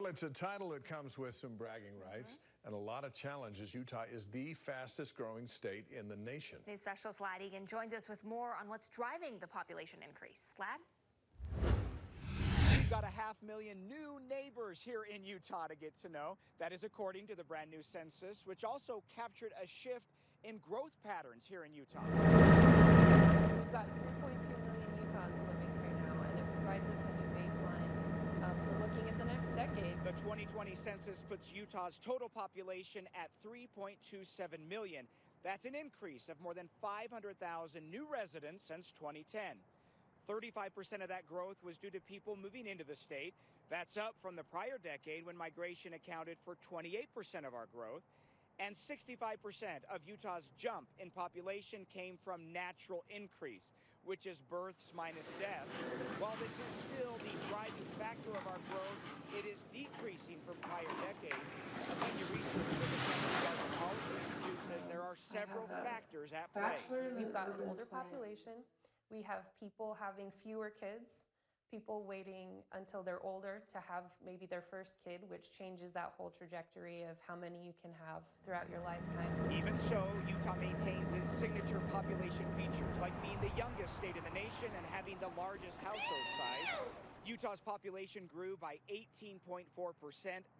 Well, it's a title that comes with some bragging rights and a lot of challenges. Utah is the fastest growing state in the nation. News specialist Lad Egan joins us with more on what's driving the population increase. Lad? We've got 500,000 new neighbors here in Utah to get to know. That is according to the brand new census, which also captured a shift in growth patterns here in Utah. We've got 3.2 million Utahns living here now, and it provides us a new baseline for looking at the next decade. The 2020 census puts Utah's total population at 3.27 million. That's an increase of more than 500,000 new residents since 2010. 35% of that growth was due to people moving into the state. That's up from the prior decade when migration accounted for 28% of our growth. And 65% of Utah's jump in population came from natural increase, which is births minus deaths. While this is still the driving factor of our growth, it is decreasing from prior decades. A senior researcher with the Census Policy Institute says there are several factors at play. We've got an older population. We have people having fewer kids, people waiting until they're older to have maybe their first kid, which changes that whole trajectory of how many you can have throughout your lifetime. Even so, Utah maintains its signature population features, like being the youngest state in the nation and having the largest household size. Utah's population grew by 18.4%,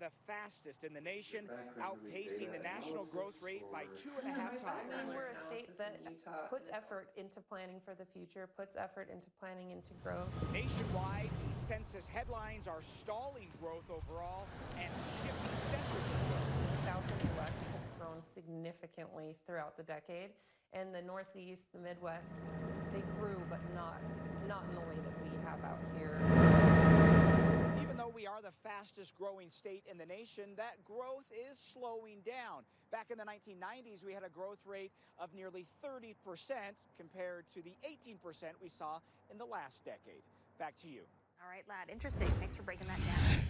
the fastest in the nation, outpacing the national growth rate by 2.5 times. I mean, we're a state that puts effort into planning for the future, puts effort into planning into growth. Nationwide, the census headlines are stalling growth overall and shifting centers of growth. The South and the West have grown significantly throughout the decade, and the Northeast, the Midwest, they grew, but not in the way that we have out here. Even though we are the fastest growing state in the nation, that growth is slowing down. Back in the 1990s, we had a growth rate of nearly 30% compared to the 18% we saw in the last decade. Back to you. All right, Lad, interesting. Thanks for breaking that down.